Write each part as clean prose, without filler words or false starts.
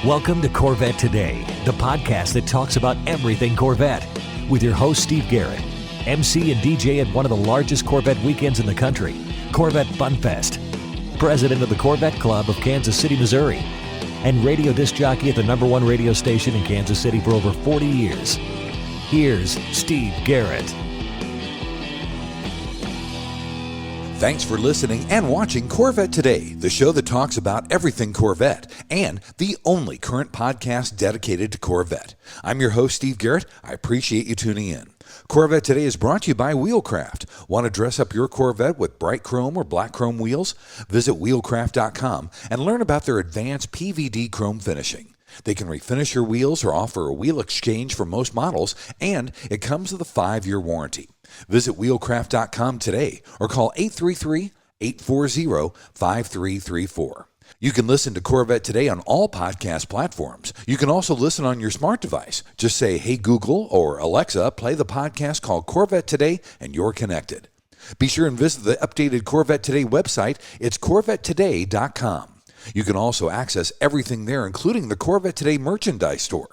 Welcome to Corvette Today, the podcast that talks about everything Corvette, with your host Steve Garrett, MC and DJ at one of the largest Corvette weekends in the country, Corvette Fun Fest, president of the Corvette Club of Kansas City, Missouri, and radio disc jockey at the #1 radio station in Kansas City for over 40 years. Here's Steve Garrett. Thanks for listening and watching Corvette Today, the show that talks about everything Corvette, and the only current podcast dedicated to Corvette. I'm your host, Steve Garrett. I appreciate you tuning in. Corvette Today is brought to you by Wheelcraft. Want to dress up your Corvette with bright chrome or black chrome wheels? Visit wheelcraft.com and learn about their advanced PVD chrome finishing. They can refinish your wheels or offer a wheel exchange for most models, and it comes with a 5-year warranty. Visit wheelcraft.com today or call 833-840-5334. You can listen to Corvette Today on all podcast platforms. You can also listen on your smart device. Just say, "Hey Google" or "Alexa, play the podcast called Corvette Today," and you're connected. Be sure and visit the updated Corvette Today website. It's CorvetteToday.com. You can also access everything there, including the Corvette Today merchandise store.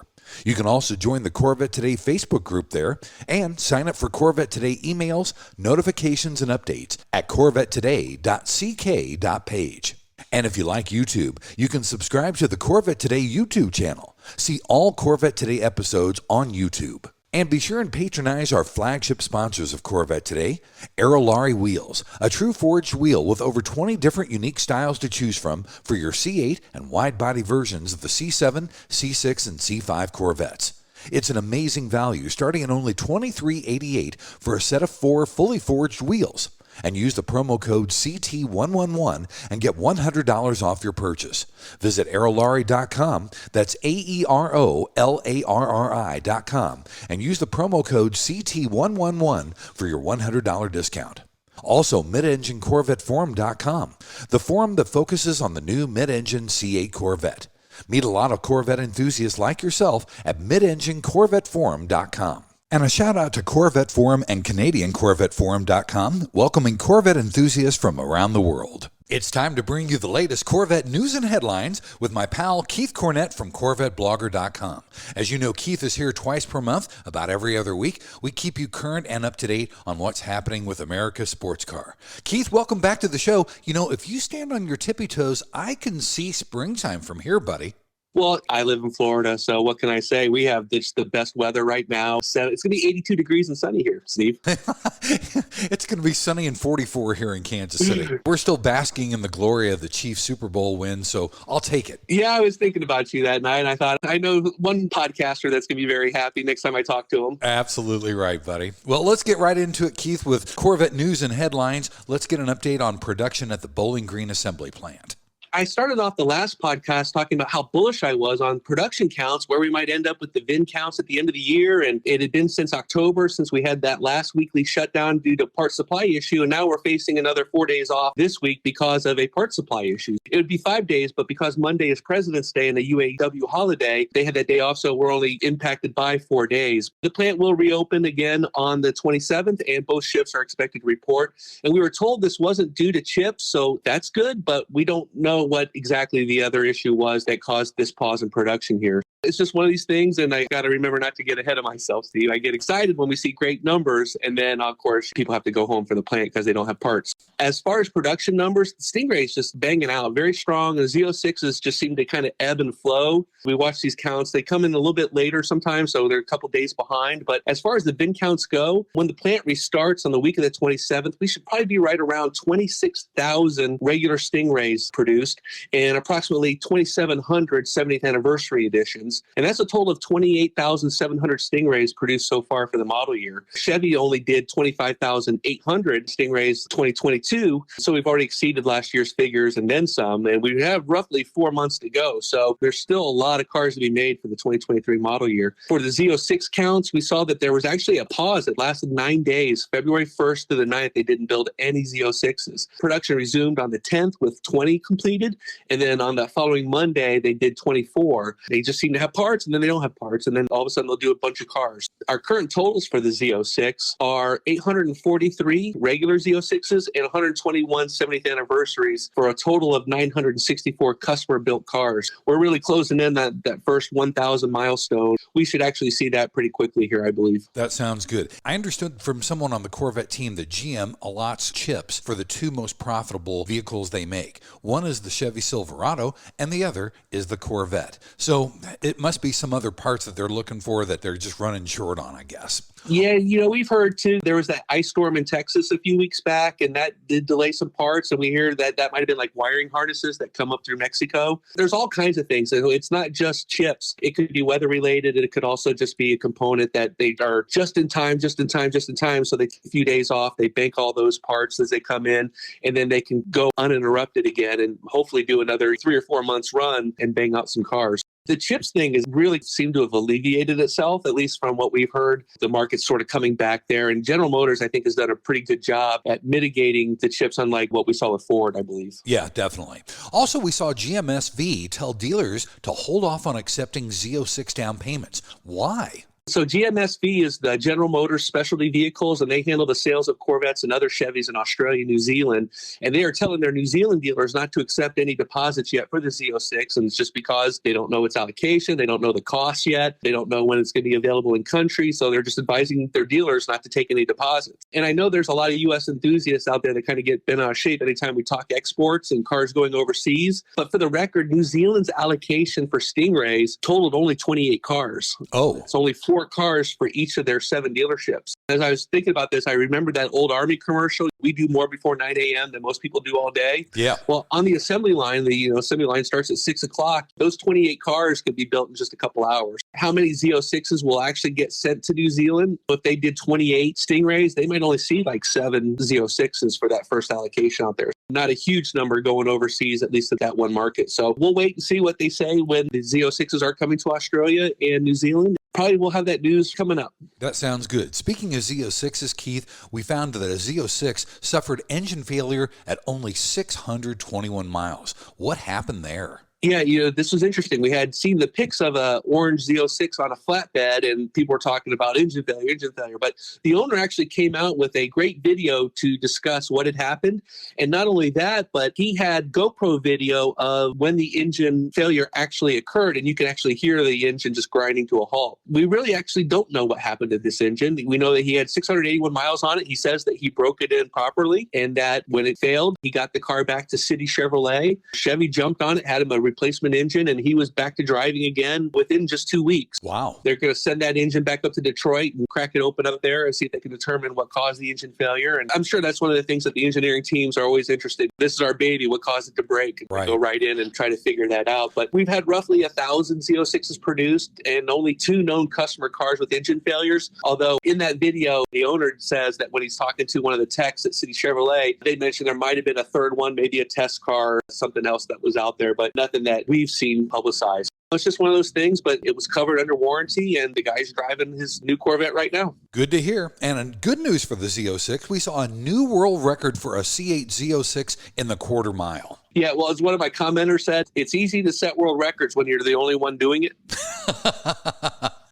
You can also join the Corvette Today Facebook group there and sign up for Corvette Today emails, notifications, and updates at corvettetoday.ck.page. And if you like YouTube, you can subscribe to the Corvette Today YouTube channel. See all Corvette Today episodes on YouTube. And be sure and patronize our flagship sponsors of Corvette Today, Aerolarri Wheels, a true forged wheel with over 20 different unique styles to choose from for your C8 and wide-body versions of the C7, C6, and C5 Corvettes. It's an amazing value, starting at only $23.88 for a set of 4 fully forged wheels. And use the promo code CT111 and get $100 off your purchase. Visit aerolarri.com, that's AEROLARRI.com, and use the promo code CT111 for your $100 discount. Also, midenginecorvetteforum.com, the forum that focuses on the new mid-engine C8 Corvette. Meet a lot of Corvette enthusiasts like yourself at midenginecorvetteforum.com. And a shout out to Corvette Forum and Canadian CorvetteForum.com, welcoming Corvette enthusiasts from around the world. It's time to bring you the latest Corvette news and headlines with my pal Keith Cornett from CorvetteBlogger.com. As you know, Keith is here twice per month, about every other week. We keep you current and up to date on what's happening with America's sports car. Keith, welcome back to the show. You know, if you stand on your tippy toes, I can see springtime from here, buddy. Well, I live in Florida, so what can I say? We have just the best weather right now. So it's going to be 82 degrees and sunny here, Steve. It's going to be sunny and 44 here in Kansas City. We're still basking in the glory of the Chiefs Super Bowl win, so I'll take it. Yeah, I was thinking about you that night, and I thought, I know one podcaster that's going to be very happy next time I talk to him. Absolutely right, buddy. Well, let's get right into it, Keith, with Corvette news and headlines. Let's get an update on production at the Bowling Green Assembly Plant. I started off the last podcast talking about how bullish I was on production counts, where we might end up with the VIN counts at the end of the year. And it had been since October, since we had that last weekly shutdown due to part supply issue. And now we're facing another 4 days off this week because of a part supply issue. It would be 5 days, but because Monday is President's Day and a UAW holiday, they had that day off. So we're only impacted by 4 days. The plant will reopen again on the 27th, and both shifts are expected to report. And we were told this wasn't due to chips, so that's good, but we don't know what exactly the other issue was that caused this pause in production here. It's just one of these things, and I got to remember not to get ahead of myself, Steve. I get excited when we see great numbers, and then, of course, people have to go home for the plant because they don't have parts. As far as production numbers, Stingray is just banging out, very strong. The Z06s just seem to kind of ebb and flow. We watch these counts. They come in a little bit later sometimes, so they're a couple days behind. But as far as the VIN counts go, when the plant restarts on the week of the 27th, we should probably be right around 26,000 regular Stingrays produced and approximately 2,700 70th anniversary editions. And that's a total of 28,700 Stingrays produced so far for the model year. Chevy only did 25,800 Stingrays 2022. So we've already exceeded last year's figures and then some. And we have roughly 4 months to go. So there's still a lot of cars to be made for the 2023 model year. For the Z06 counts, we saw that there was actually a pause that lasted 9 days. February 1st to the 9th, they didn't build any Z06s. Production resumed on the 10th with 20 complete completed. And then on that following Monday, they did 24. They just seem to have parts, and then they don't have parts. And then all of a sudden they'll do a bunch of cars. Our current totals for the Z06 are 843 regular Z06s and 121 70th anniversaries for a total of 964 customer-built cars. We're really closing in that first 1,000 milestone. We should actually see that pretty quickly here, I believe. That sounds good. I understood from someone on the Corvette team that GM allots chips for the two most profitable vehicles they make. One is the Chevy Silverado, and the other is the Corvette. So it must be some other parts that they're looking for that they're just running short on, I guess. Yeah, we've heard too, there was that ice storm in Texas a few weeks back, and that did delay some parts. And we hear that might have been like wiring harnesses that come up through Mexico. There's all kinds of things. It's not just chips. It could be weather related. And it could also just be a component that they are just in time. So they take a few days off. They bank all those parts as they come in, and then they can go uninterrupted again and hopefully do another 3 or 4 months run and bang out some cars. The chips thing has really seemed to have alleviated itself, at least from what we've heard. The market's sort of coming back there. And General Motors, I think, has done a pretty good job at mitigating the chips, unlike what we saw with Ford, I believe. Yeah, definitely. Also, we saw GMSV tell dealers to hold off on accepting Z06 down payments. Why? So GMSV is the General Motors specialty vehicles, and they handle the sales of Corvettes and other Chevys in Australia, New Zealand. And they are telling their New Zealand dealers not to accept any deposits yet for the Z06. And it's just because they don't know its allocation. They don't know the cost yet. They don't know when it's going to be available in country. So they're just advising their dealers not to take any deposits. And I know there's a lot of U.S. enthusiasts out there that kind of get bent out of shape anytime we talk exports and cars going overseas. But for the record, New Zealand's allocation for Stingrays totaled only 28 cars. Oh. It's only 4 cars for each of their 7 dealerships. As I was thinking about this, I remember that old Army commercial. We do more before 9 a.m. than most people do all day. Yeah. Well, on the assembly line, the assembly line starts at 6 o'clock. Those 28 cars could be built in just a couple hours. How many Z06s will actually get sent to New Zealand? If they did 28 Stingrays, they might only see like 7 Z06s for that first allocation out there. Not a huge number going overseas, at least at that one market. So we'll wait and see what they say when the Z06s are coming to Australia and New Zealand. Probably we'll have that news coming up. That sounds good. Speaking of Z06s, Keith, we found that a Z06 suffered engine failure at only 621 miles. What happened there? Yeah, this was interesting. We had seen the pics of a orange Z06 on a flatbed, and people were talking about engine failure. But the owner actually came out with a great video to discuss what had happened. And not only that, but he had GoPro video of when the engine failure actually occurred, and you can actually hear the engine just grinding to a halt. We really actually don't know what happened to this engine. We know that he had 681 miles on it. He says that he broke it in properly, and that when it failed, he got the car back to City Chevrolet. Chevy jumped on it, had him a replacement engine, and he was back to driving again within just 2 weeks. Wow. They're going to send that engine back up to Detroit and crack it open up there and see if they can determine what caused the engine failure. And I'm sure that's one of the things that the engineering teams are always interested in. This is our baby. What caused it to break? And right. Go right in and try to figure that out. But we've had roughly 1,000 Z06s produced and only 2 known customer cars with engine failures. Although in that video, the owner says that when he's talking to one of the techs at City Chevrolet, they mentioned there might have been a third one, maybe a test car, something else that was out there, but nothing that we've seen publicized. It's just one of those things, but it was covered under warranty, and the guy's driving his new Corvette right now. Good to hear. And good news for the Z06, we saw a new world record for a C8 Z06 in the quarter mile. Yeah, well, as one of my commenters said, it's easy to set world records when you're the only one doing it.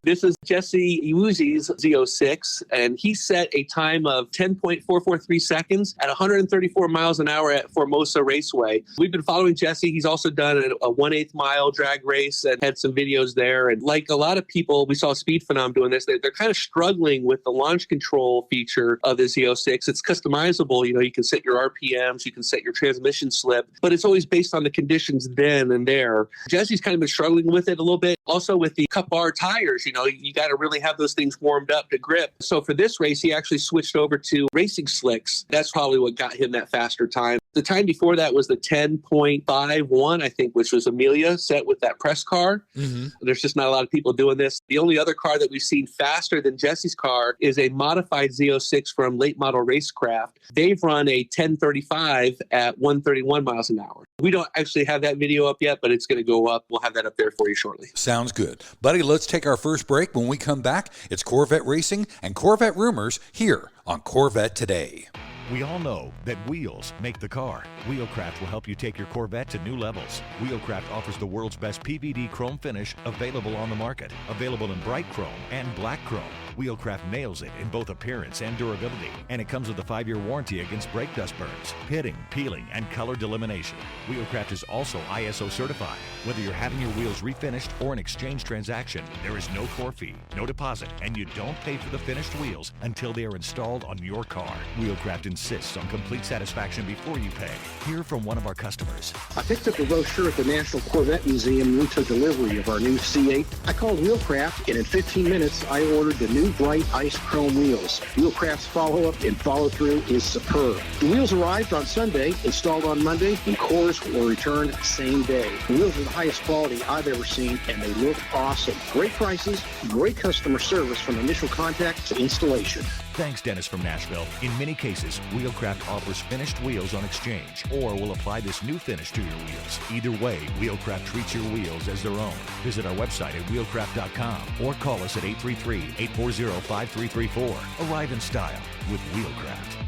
This is Jesse Iwuzi's Z06, and he set a time of 10.443 seconds at 134 miles an hour at Formosa Raceway. We've been following Jesse. He's also done a 1/8 mile drag race and had some videos there. And like a lot of people, we saw Speed Phenom doing this. They're kind of struggling with the launch control feature of the Z06. It's customizable. You can set your RPMs, you can set your transmission slip, but it's always based on the conditions then and there. Jesse's kind of been struggling with it a little bit. Also with the cup bar tires, you got to really have those things warmed up to grip. So for this race, he actually switched over to racing slicks. That's probably what got him that faster time. The time before that was the 10.51, I think, which was Amelia set with that press car. Mm-hmm. There's just not a lot of people doing this. The only other car that we've seen faster than Jesse's car is a modified Z06 from Late Model Racecraft. They've run a 1035 at 131 miles an hour. We don't actually have that video up yet, but it's going to go up. We'll have that up there for you shortly. Sounds good. Buddy, let's take our first break. When we come back, it's Corvette Racing and Corvette Rumors here on Corvette Today. We all know that wheels make the car. Wheelcraft will help you take your Corvette to new levels. Wheelcraft offers the world's best PVD chrome finish available on the market. Available in bright chrome and black chrome. Wheelcraft nails it in both appearance and durability, and it comes with a 5-year warranty against brake dust burns, pitting, peeling, and color delamination. Wheelcraft is also ISO certified. Whether you're having your wheels refinished or an exchange transaction, there is no core fee, no deposit, and you don't pay for the finished wheels until they are installed on your car. Wheelcraft insists on complete satisfaction before you pay. Hear from one of our customers. I picked up a brochure at the National Corvette Museum. We took delivery of our new C8. I called Wheelcraft, and in 15 minutes, I ordered the new bright ice chrome wheels. Wheelcraft's follow-up and follow-through is superb. The wheels arrived on Sunday, installed on Monday, and cores were returned same day. The wheels are the highest quality I've ever seen, and they look awesome. Great prices, great customer service from initial contact to installation. Thanks, Dennis from Nashville. In many cases, Wheelcraft offers finished wheels on exchange or will apply this new finish to your wheels. Either way, Wheelcraft treats your wheels as their own. Visit our website at wheelcraft.com or call us at 833-840-5334. Arrive in style with Wheelcraft.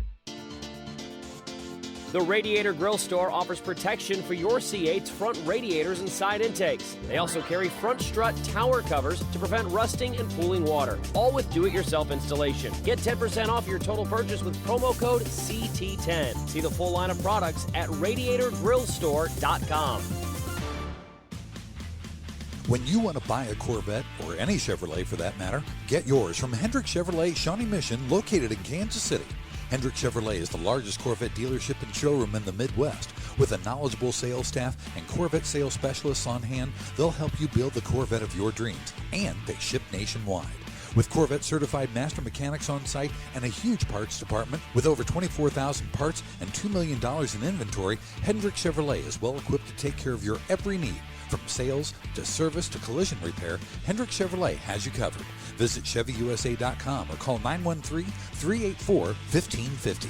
The Radiator Grill Store offers protection for your C8's front radiators and side intakes. They also carry front strut tower covers to prevent rusting and pooling water, all with do-it-yourself installation. Get 10% off your total purchase with promo code CT10. See the full line of products at radiatorgrillstore.com. When you want to buy a Corvette, or any Chevrolet for that matter, get yours from Hendrick Chevrolet Shawnee Mission, located in Kansas City. Hendrick Chevrolet is the largest Corvette dealership and showroom in the Midwest. With a knowledgeable sales staff and Corvette sales specialists on hand, they'll help you build the Corvette of your dreams, and they ship nationwide. With Corvette certified master mechanics on site and a huge parts department with over 24,000 parts and $2 million in inventory, Hendrick Chevrolet is well equipped to take care of your every need. From sales to service to collision repair, Hendrick Chevrolet has you covered. Visit ChevyUSA.com or call 913-384-1550.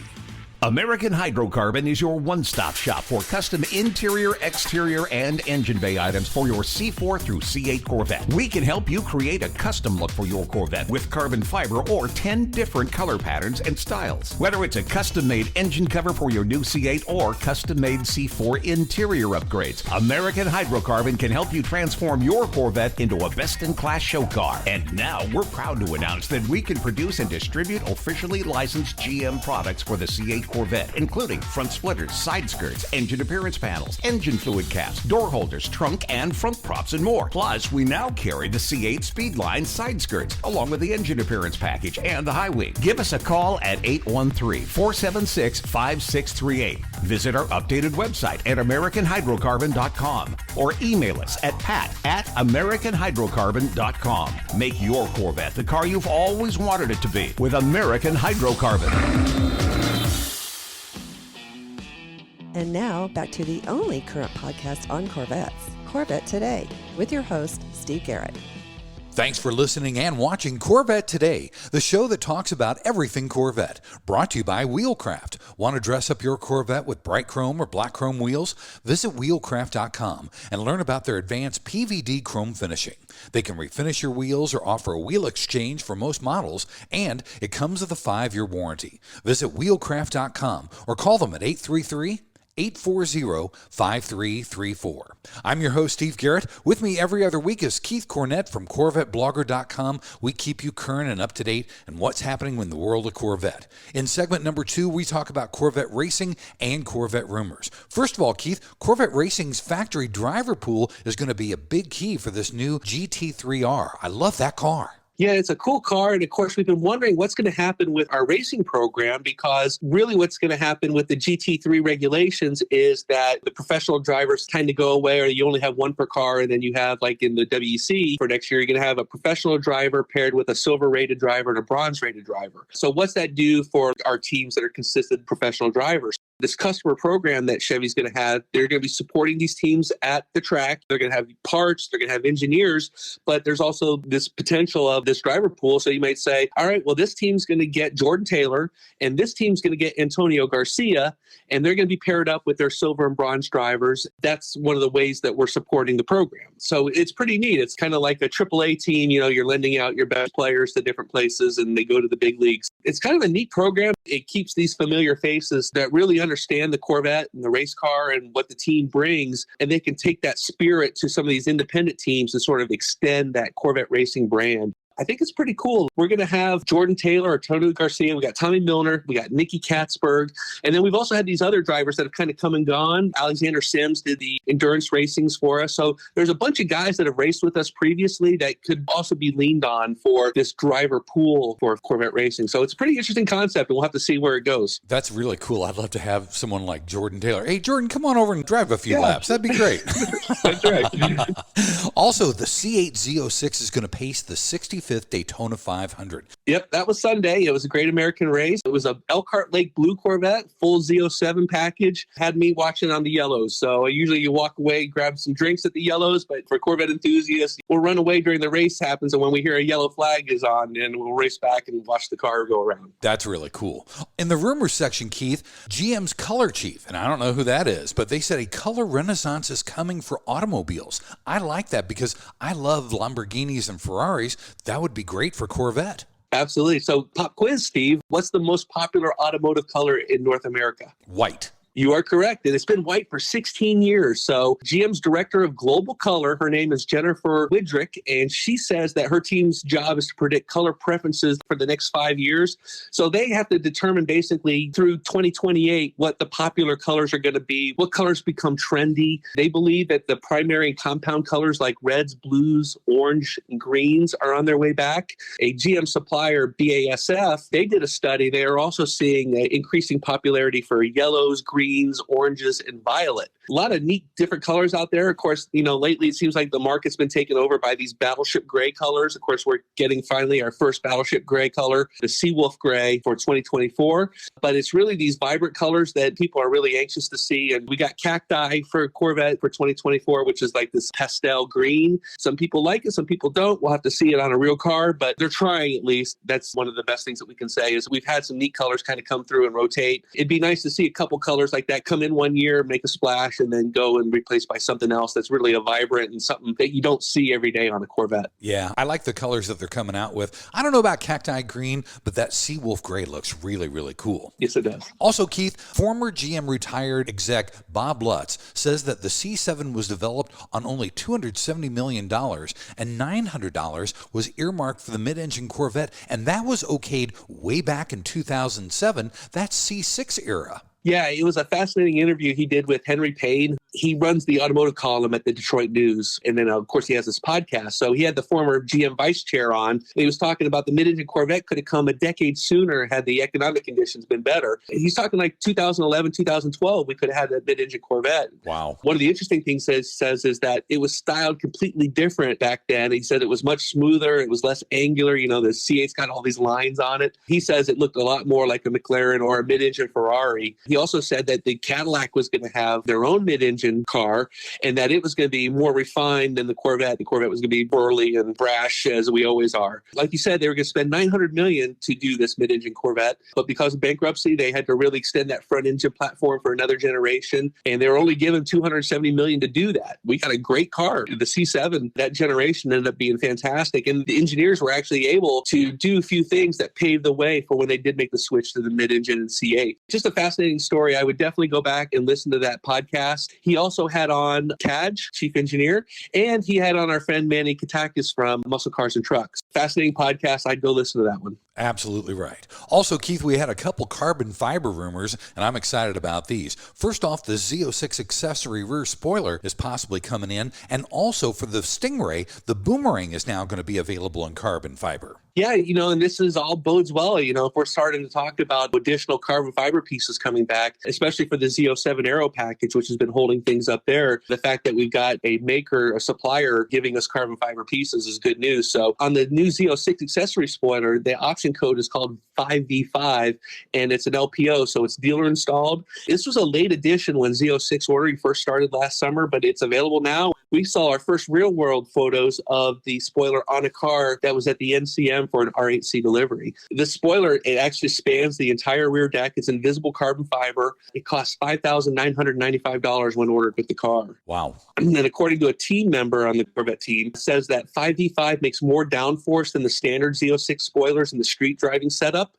American Hydrocarbon is your one-stop shop for custom interior, exterior, and engine bay items for your C4 through C8 Corvette. We can help you create a custom look for your Corvette with carbon fiber or 10 different color patterns and styles. Whether it's a custom-made engine cover for your new C8 or custom-made C4 interior upgrades, American Hydrocarbon can help you transform your Corvette into a best-in-class show car. And now we're proud to announce that we can produce and distribute officially licensed GM products for the C8 Corvette, including front splitters, side skirts, engine appearance panels, engine fluid caps, door holders, trunk and front props, and more. Plus, we now carry the C8 Speedline side skirts, along with the engine appearance package and the high wing. Give us a call at 813-476-5638. Visit our updated website at AmericanHydrocarbon.com or email us at pat@AmericanHydrocarbon.com. Make your Corvette the car you've always wanted it to be with American Hydrocarbon. And now, back to the only current podcast on Corvettes, Corvette Today, with your host, Steve Garrett. Thanks for listening and watching Corvette Today, the show that talks about everything Corvette. Brought to you by Wheelcraft. Want to dress up your Corvette with bright chrome or black chrome wheels? Visit Wheelcraft.com and learn about their advanced PVD chrome finishing. They can refinish your wheels or offer a wheel exchange for most models, and it comes with a 5-year warranty. Visit Wheelcraft.com or call them at 833-840-5334. I'm your host, Steve Garrett. With me every other week is Keith Cornett from CorvetteBlogger.com. We keep you current and up to date on what's happening in the world of Corvette. In segment number 2, we talk about Corvette racing and Corvette rumors. First of all, Keith, Corvette Racing's factory driver pool is going to be a big key for this new GT3R. I love that car. Yeah, it's a cool car. And of course, we've been wondering what's going to happen with our racing program, because really what's going to happen with the GT3 regulations is that the professional drivers kind of go away, or you only have one per car. And then you have, like in the WEC for next year, you're going to have a professional driver paired with a silver rated driver and a bronze rated driver. So what's that do for our teams that are consistent professional drivers? this customer program that Chevy's going to have. They're going to be supporting these teams at the track. They're going to have parts, they're going to have engineers, but there's also this potential of this driver pool. So you might say, all right, well, this team's going to get Jordan Taylor and this team's going to get Antonio Garcia, and they're going to be paired up with their silver and bronze drivers. That's one of the ways that we're supporting the program. So it's pretty neat. It's kind of like a AAA team. You're lending out your best players to different places and they go to the big leagues. It's kind of a neat program. It keeps these familiar faces that really understand the Corvette and the race car and what the team brings, and they can take that spirit to some of these independent teams and sort of extend that Corvette racing brand. I think it's pretty cool. We're going to have Jordan Taylor, Antonio Garcia, we got Tommy Milner, we got Nicky Katzberg, and then we've also had these other drivers that have kind of come and gone. Alexander Sims did the endurance racings for us. So there's a bunch of guys that have raced with us previously that could also be leaned on for this driver pool for Corvette racing. So it's a pretty interesting concept, and we'll have to see where it goes. That's really cool. I'd love to have someone like Jordan Taylor. Hey, Jordan, come on over and drive a few laps. That'd be great. That's right. Also, the C8 Z06 is going to pace the 65th Daytona 500. Yep, that was Sunday. It was a great American race. It was a Elkhart Lake Blue Corvette, full Z07 package. Had me watching on the yellows. So usually you walk away, grab some drinks at the yellows, but for Corvette enthusiasts, we'll run away during the race happens, and when we hear a yellow flag is on, then we'll race back and watch the car go around. That's really cool. In the rumors section, Keith, GM's color chief, and I don't know who that is, but they said a color renaissance is coming for automobiles. I like that because I love Lamborghinis and Ferraris. That would be great for Corvette. Absolutely. So pop quiz, Steve. What's the most popular automotive color in North America? White. You are correct. And it's been white for 16 years. So GM's director of global color, her name is Jennifer Hendrick, and she says that her team's job is to predict color preferences for the next 5 years. So they have to determine basically through 2028 what the popular colors are going to be, what colors become trendy. They believe that the primary and compound colors like reds, blues, orange, and greens are on their way back. A GM supplier, BASF, they did a study. They are also seeing an increasing popularity for yellows, greens, oranges, and violet. A lot of neat different colors out there. Of course, lately it seems like the market's been taken over by these battleship gray colors. Of course, we're getting finally our first battleship gray color, the Seawolf gray for 2024. But it's really these vibrant colors that people are really anxious to see. And we got cacti for Corvette for 2024, which is like this pastel green. Some people like it, some people don't. We'll have to see it on a real car, but they're trying at least. That's one of the best things that we can say is we've had some neat colors kind of come through and rotate. It'd be nice to see a couple colors like that come in one year, make a splash, and then go and replace by something else that's really a vibrant and something that you don't see every day on a Corvette. Yeah, I like the colors that they're coming out with. I don't know about cacti green, but that Seawolf gray looks really, really cool. Yes, it does. Also, Keith, former GM retired exec Bob Lutz says that the C7 was developed on only $270 million and $900 was earmarked for the mid-engine Corvette, and that was okayed way back in 2007. That's C6 era. Yeah, it was a fascinating interview he did with Henry Payne. He runs the automotive column at the Detroit News. And then, of course, he has this podcast. So he had the former GM vice chair on. And he was talking about the mid-engine Corvette could have come a decade sooner had the economic conditions been better. He's talking like 2011, 2012, we could have had that mid-engine Corvette. Wow. One of the interesting things says is that it was styled completely different back then. He said it was much smoother. It was less angular. The C8's got all these lines on it. He says it looked a lot more like a McLaren or a mid-engine Ferrari. He also said that the Cadillac was going to have their own mid-engine car and that it was going to be more refined than the Corvette. The Corvette was going to be burly and brash as we always are. Like you said, they were going to spend $900 million to do this mid-engine Corvette, but because of bankruptcy, they had to really extend that front engine platform for another generation, and they were only given $270 million to do that. We got a great car. The C7, that generation ended up being fantastic, and the engineers were actually able to do a few things that paved the way for when they did make the switch to the mid-engine and C8. Just a fascinating story. I would definitely go back and listen to that podcast. He also had on Kaj, chief engineer, and he had on our friend Manny Katakis from Muscle Cars and Trucks. Fascinating podcast. I'd go listen to that one. Absolutely right. Also, Keith, we had a couple carbon fiber rumors, and I'm excited about these. First off, the Z06 accessory rear spoiler is possibly coming in, and also for the Stingray, the Boomerang is now going to be available in carbon fiber. Yeah, and this is all bodes well. If we're starting to talk about additional carbon fiber pieces coming back, especially for the Z07 Aero package, which has been holding things up there. The fact that we've got a maker, a supplier giving us carbon fiber pieces is good news. So on the new Z06 accessory spoiler, the option code is called 5V5, and it's an LPO, so it's dealer installed. This was a late addition when Z06 ordering first started last summer, but it's available now. We saw our first real world photos of the spoiler on a car that was at the NCM for an R8C delivery. The spoiler, it actually spans the entire rear deck. It's invisible carbon fiber. It costs $5,995 when ordered with the car. Wow. And according to a team member on the Corvette team, it says that 5V5 makes more downforce than the standard Z06 spoilers in the street driving setup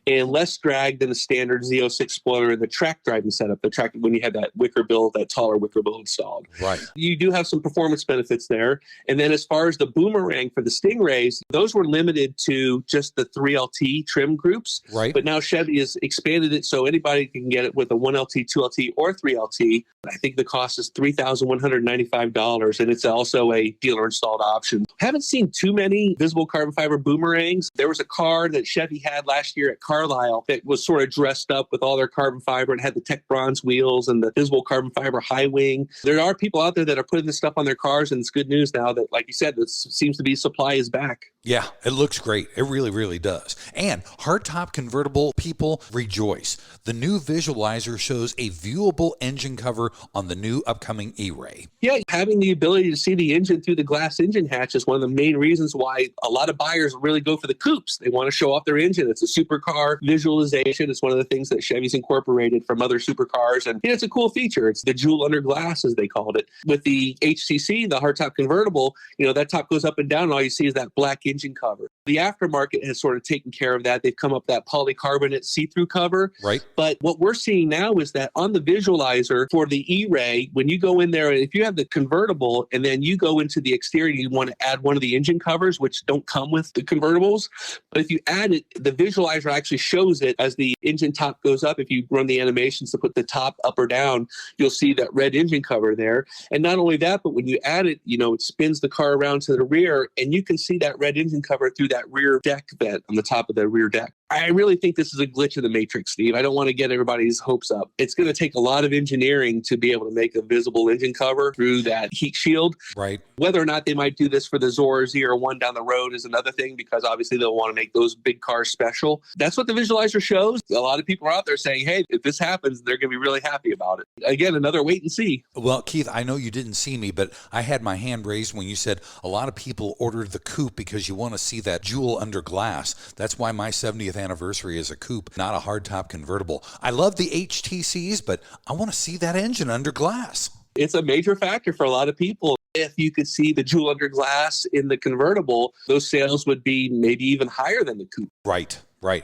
and less drag than the standard Z06 spoiler in the track driving setup, the track when you have that wicker bill, that taller wicker bill installed. Right. You do have some performance benefits there. And then as far as the boomerang for the Stingrays, those were limited to just the 3LT trim groups. Right. But now Chevy has expanded it so anybody can get it with a 1LT, 2LT, or 3LT. I think the cost is $3,195, and it's also a dealer installed option. Haven't seen too many visible carbon fiber boomerangs. There was a car that Chevy had last year at Carlisle that was sort of dressed up with all their carbon fiber and had the Tech Bronze wheels and the visible carbon fiber high wing. There are people out there that are putting this stuff on their cars, and it's good news now that, like you said, it seems to be supply is back. Yeah, it looks great. It really, really does. And hardtop convertible people rejoice. The new visualizer shows a viewable engine cover on the new upcoming E-Ray. Yeah, having the ability to see the engine through the glass engine hatch is one of the main reasons why a lot of buyers really go for the coupes. They want to show off their engine. It's a supercar visualization. It's one of the things that Chevy's incorporated from other supercars. And it's a cool feature. It's the jewel under glass, as they called it. With the HCC, the hardtop convertible, that top goes up and down, and all you see is that black engine cover. The aftermarket has sort of taken care of that. They've come up with that polycarbonate see-through cover. Right. But what we're seeing now is that on the visualizer for the E-Ray, when you go in there, if you have the convertible and then you go into the exterior, you want to add one of the engine covers, which don't come with the convertibles. But if you add it, the visualizer actually shows it as the engine top goes up. If you run the animations to put the top up or down, you'll see that red engine cover there. And not only that, but when you add it, it spins the car around to the rear, and you can see that red engine cover through that rear deck vent on the top of the rear deck. I really think this is a glitch in the matrix, Steve. I don't want to get everybody's hopes up. It's going to take a lot of engineering to be able to make a visible engine cover through that heat shield. Right. Whether or not they might do this for the Zora ZR1 down the road is another thing, because obviously they'll want to make those big cars special. That's what the visualizer shows. A lot of people are out there saying, hey, if this happens, they're going to be really happy about it. Again, another wait and see. Well, Keith, I know you didn't see me, but I had my hand raised when you said a lot of people ordered the coupe because you want to see that jewel under glass. That's why my 70th anniversary is a coupe, not a hardtop convertible. I love the HTCs, but I want to see that engine under glass. It's a major factor for a lot of people. If you could see the jewel under glass in the convertible, those sales would be maybe even higher than the coupe. Right. Well,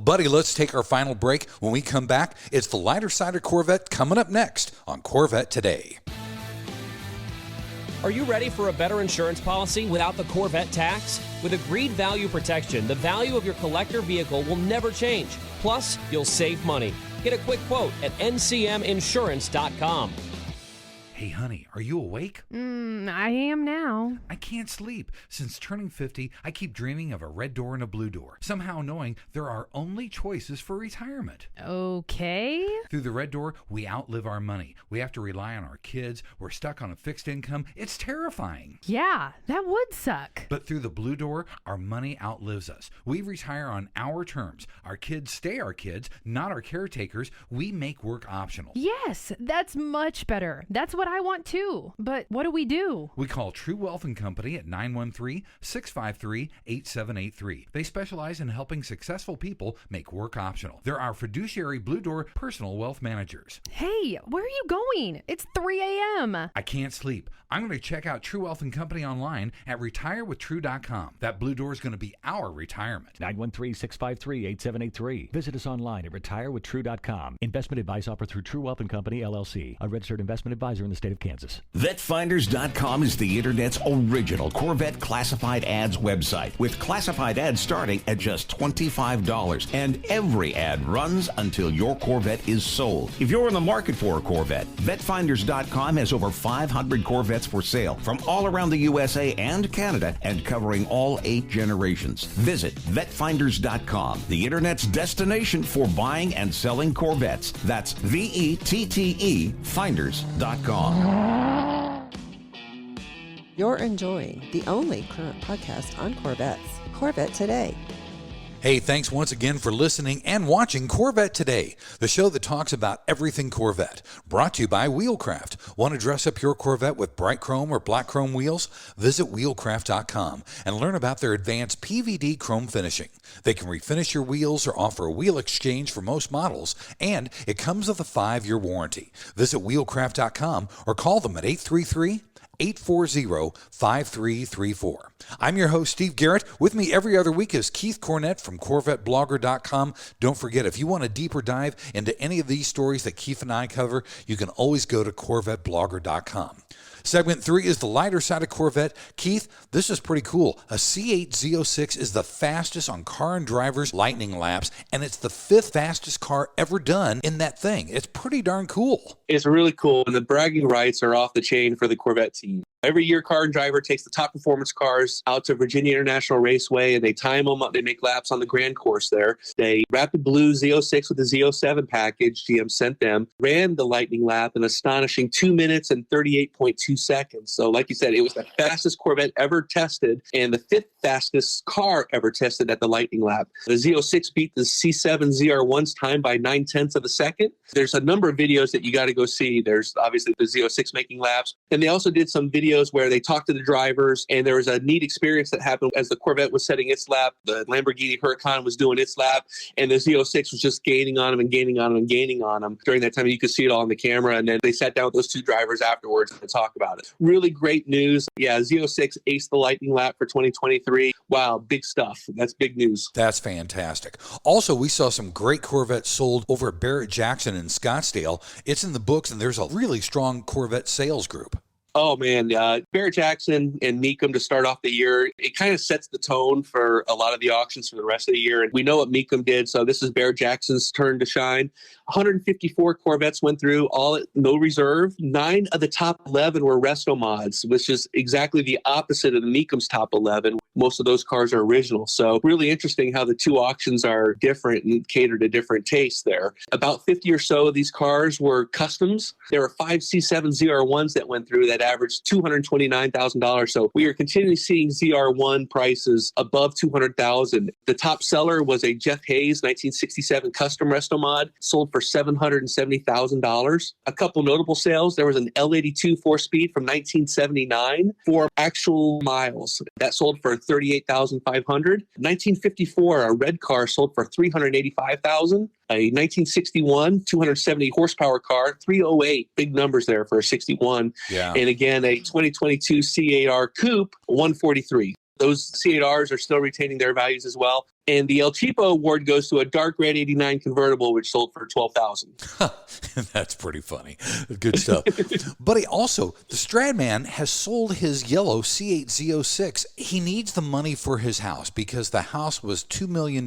buddy, let's take our final break. When we come back, it's the lighter side of Corvette coming up next on Corvette Today. Are you ready for a better insurance policy without the Corvette tax? With agreed value protection, the value of your collector vehicle will never change. Plus, you'll save money. Get a quick quote at ncminsurance.com. Hey, honey, are you awake? I am now. I can't sleep. Since turning 50, I keep dreaming of a red door and a blue door, somehow knowing there are only choices for retirement. Okay. Through the red door, we outlive our money. We have to rely on our kids. We're stuck on a fixed income. It's terrifying. Yeah, that would suck. But through the blue door, our money outlives us. We retire on our terms. Our kids stay our kids, not our caretakers. We make work optional. Yes, that's much better. That's what I want too. But what do we do? We call True Wealth & Company at 913-653-8783. They specialize in helping successful people make work optional. They're our fiduciary Blue Door personal wealth managers. Hey, where are you going? It's 3 a.m. I can't sleep. I'm going to check out True Wealth & Company online at retirewithtrue.com. That Blue Door is going to be our retirement. 913-653-8783. Visit us online at retirewithtrue.com. Investment advice offered through True Wealth & Company, LLC, a registered investment advisor in the state state of Kansas. VetteFinders.com is the internet's original Corvette classified ads website, with classified ads starting at just $25, and every ad runs until your Corvette is sold. If you're in the market for a Corvette, VetteFinders.com has over 500 Corvettes for sale from all around the USA and Canada, and covering all 8 generations. Visit VetteFinders.com, the internet's destination for buying and selling Corvettes. That's VETTE Finders.com. You're enjoying the only current podcast on Corvettes, Corvette Today. Hey, thanks once again for listening and watching Corvette Today, the show that talks about everything Corvette. Brought to you by Wheelcraft. Want to dress up your Corvette with bright chrome or black chrome wheels? Visit wheelcraft.com and learn about their advanced PVD chrome finishing. They can refinish your wheels or offer a wheel exchange for most models, and it comes with a 5-year warranty. Visit wheelcraft.com or call them at 833-840-5334. I'm your host, Steve Garrett. With me every other week is Keith Cornett from CorvetteBlogger.com. Don't forget, if you want a deeper dive into any of these stories that Keith and I cover, you can always go to CorvetteBlogger.com. Segment 3 is the lighter side of Corvette. Keith, this is pretty cool. A C8 Z06 is the fastest on Car and Driver's lightning laps, and it's the 5th fastest car ever done in that thing. It's pretty darn cool. It's really cool, and the bragging rights are off the chain for the Corvette team. Every year, Car and Driver takes the top performance cars out to Virginia International Raceway, and they time them up. They make laps on the grand course there. They Rapid Blue Z06 with the Z07 package GM sent them, ran the lightning lap in astonishing 2 minutes and 38.2 seconds. So like you said, it was the fastest Corvette ever tested and the 5th fastest car ever tested at the lightning lap. The Z06 beat the C7 ZR1's time by 0.9 of a second. There's a number of videos that you got to go see. There's obviously the Z06 making laps, and they also did some videos where they talked to the drivers, and there was a neat experience that happened as the Corvette was setting its lap. The Lamborghini Huracan was doing its lap, and the Z06 was just gaining on them and gaining on them and gaining on them. During that time, you could see it all on the camera, and then they sat down with those 2 drivers afterwards to talk about it. Really great news. Yeah, Z06 aced the lightning lap for 2023. Wow, big stuff. That's big news. That's fantastic. Also, we saw some great Corvettes sold over at Barrett-Jackson in Scottsdale. It's in the books, and there's a really strong Corvette sales group. Oh, man. Barrett-Jackson and Mecum to start off the year, it kind of sets the tone for a lot of the auctions for the rest of the year. And we know what Mecum did, so this is Barrett-Jackson's turn to shine. 154 Corvettes went through, all at no reserve. 9 of the top 11 were resto mods, which is exactly the opposite of the Mecum's top 11. Most of those cars are original. So really interesting how the 2 auctions are different and cater to different tastes there. About 50 or so of these cars were customs. There were 5 C7 ZR1s that went through that averaged $229,000. So we are continually seeing ZR1 prices above $200,000. The top seller was a Jeff Hayes 1967 custom resto mod, sold for $770,000. A couple notable sales. There was an L82 4-speed from 1979 for actual miles that sold for $38,500. 1954, a red car sold for $385,000. A 1961 270 horsepower car, 308, big numbers there for a 61. Yeah. And again, a 2022 C8R Coupe, 143. Those C8Rs are still retaining their values as well. And the El Cheapo award goes to a dark red 89 convertible, which sold for $12,000. That's pretty funny. Good stuff. But also, the Stradman has sold his yellow C8 Z06. He needs the money for his house because the house was $2 million.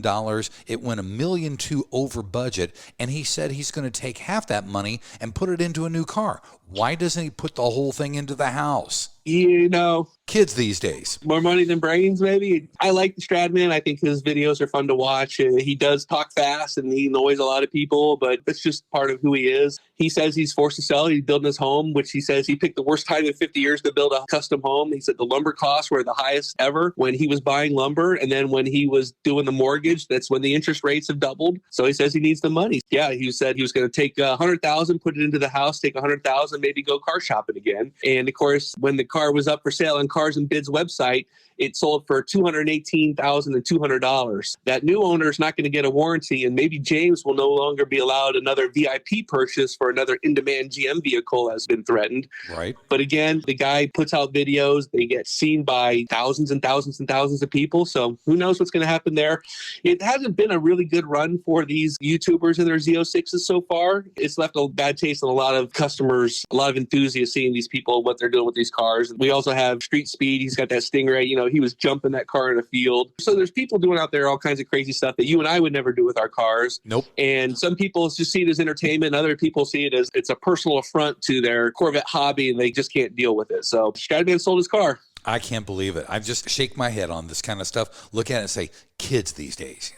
It went $1.2 million over budget. And he said he's going to take half that money and put it into a new car. Why doesn't he put the whole thing into the house? You know, kids these days. More money than brains, maybe. I like the Stradman. I think his videos are fun to watch. He does talk fast and he annoys a lot of people, but that's just part of who he is. He says he's forced to sell. He's building his home, which he says he picked the worst time in 50 years to build a custom home. He said the lumber costs were the highest ever when he was buying lumber. And then when he was doing the mortgage, that's when the interest rates have doubled. So he says he needs the money. Yeah, he said he was going to take $100,000, put it into the house, take $100,000, maybe go car shopping again. And of course, when the car was up for sale on Cars and Bids website, it sold for $218,200. That new owner is not going to get a warranty, and maybe James will no longer be allowed another VIP purchase for for another in-demand GM vehicle has been threatened. Right. But again, the guy puts out videos. They get seen by thousands and thousands and thousands of people. So who knows what's going to happen there. It hasn't been a really good run for these YouTubers and their Z06s so far. It's left a bad taste in a lot of customers, a lot of enthusiasts seeing these people, what they're doing with these cars. We also have Street Speed. He's got that Stingray. You know, he was jumping that car in a field. So there's people doing out there all kinds of crazy stuff that you and I would never do with our cars. Nope. And some people just see it as entertainment. Other people see it as it's a personal affront to their Corvette hobby, and they just can't deal with it. So Stradman sold his car. I can't believe it. I just shake my head on this kind of stuff, look at it and say, kids these days.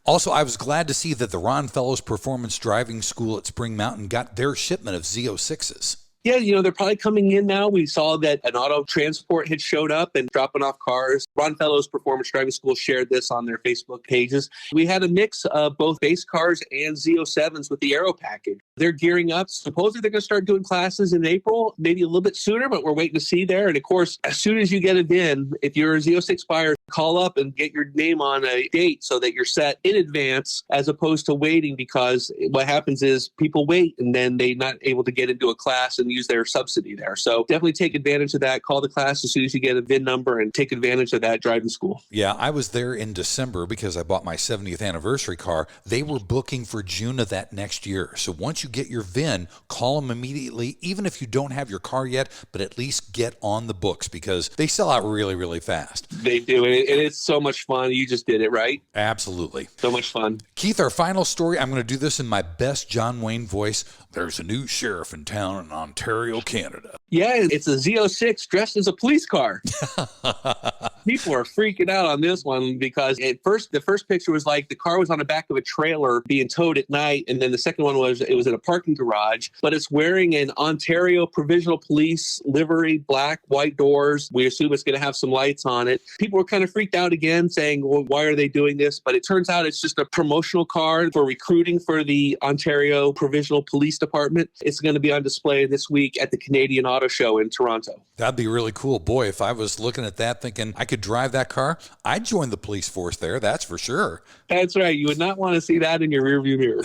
Also, I was glad to see that the Ron Fellows Performance Driving School at Spring Mountain got their shipment of Z06s. Yeah, you know, they're probably coming in now. We saw that an auto transport had showed up and dropping off cars. Ron Fellows Performance Driving School shared this on their Facebook pages. We had a mix of both base cars and Z07s with the Aero package. They're gearing up. Supposedly they're going to start doing classes in April, maybe a little bit sooner, but we're waiting to see there. And of course, as soon as you get it in, if you're a Z06 buyer, call up and get your name on a date so that you're set in advance as opposed to waiting, because what happens is people wait and then they're not able to get into a class and use their subsidy there. So definitely take advantage of that. Call the class as soon as you get a VIN number and take advantage of that driving school. Yeah, I was there in December because I bought my 70th anniversary car. They were booking for June of that next year. So once you get your VIN, call them immediately, even if you don't have your car yet, but at least get on the books because they sell out really, really fast. They do, and it's so much fun. You just did it, right? Absolutely. So much fun. Keith, our final story, I'm going to do this in my best John Wayne voice. There's a new sheriff in town in Ontario, Canada. Yeah, it's a Z06 dressed as a police car. People are freaking out on this one because the first picture was like the car was on the back of a trailer being towed at night. And then the second one was it was in a parking garage, but it's wearing an Ontario Provincial Police livery, black, white doors. We assume it's going to have some lights on it. People were kind of freaked out again saying, well, why are they doing this? But it turns out it's just a promotional car for recruiting for the Ontario Provincial Police Department. It's going to be on display this week at the Canadian Auto Show in Toronto. That'd be really cool. Boy, if I was looking at that thinking I could drive that car, I'd join the police force there. That's for sure. That's right. You would not want to see that in your rearview mirror.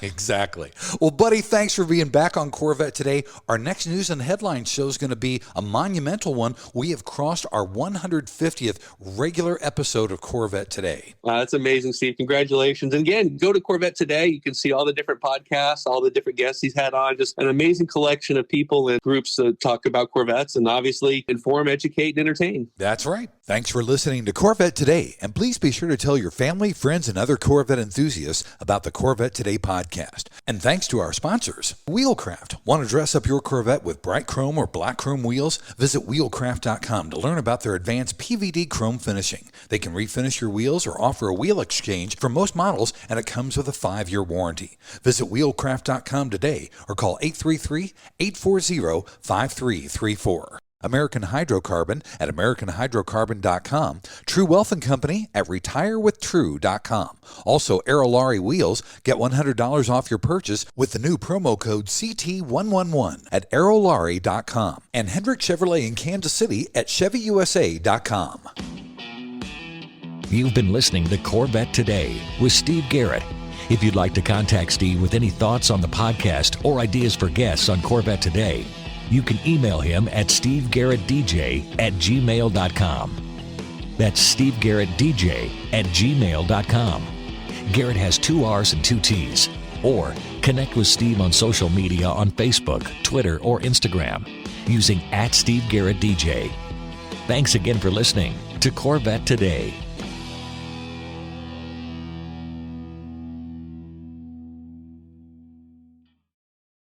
Exactly. Well, buddy, thanks for being back on Corvette Today. Our next news and headline show is going to be a monumental one. We have crossed our 150th regular episode of Corvette Today. Wow, that's amazing, Steve. Congratulations. And again, go to Corvette Today. You can see all the different podcasts, all the different guests he's had on. Just an amazing collection of people and groups that talk about Corvettes and obviously inform, educate, and entertain. That's right. Thanks for listening to Corvette Today. And please be sure to tell your family, friends, and other Corvette enthusiasts about the Corvette Today podcast. And thanks to our sponsors, Wheelcraft. Want to dress up your Corvette with bright chrome or black chrome wheels? Visit wheelcraft.com to learn about their advanced PVD chrome finishing. They can refinish your wheels or offer a wheel exchange for most models, and it comes with a 5-year warranty. Visit wheelcraft.com today or call 833-840-5334. American Hydrocarbon at AmericanHydrocarbon.com. True Wealth and Company at RetireWithTrue.com. Also, Aerolari Wheels. Get $100 off your purchase with the new promo code CT111 at Aerolari.com. And Hendrick Chevrolet in Kansas City at ChevyUSA.com. You've been listening to Corvette Today with Steve Garrett. If you'd like to contact Steve with any thoughts on the podcast or ideas for guests on Corvette Today, you can email him at stevegarrettdj@gmail.com. That's stevegarrettdj@gmail.com. Garrett has 2 R's and 2 T's. Or connect with Steve on social media on Facebook, Twitter, or Instagram using @SteveGarrettDJ. Thanks again for listening to Corvette Today.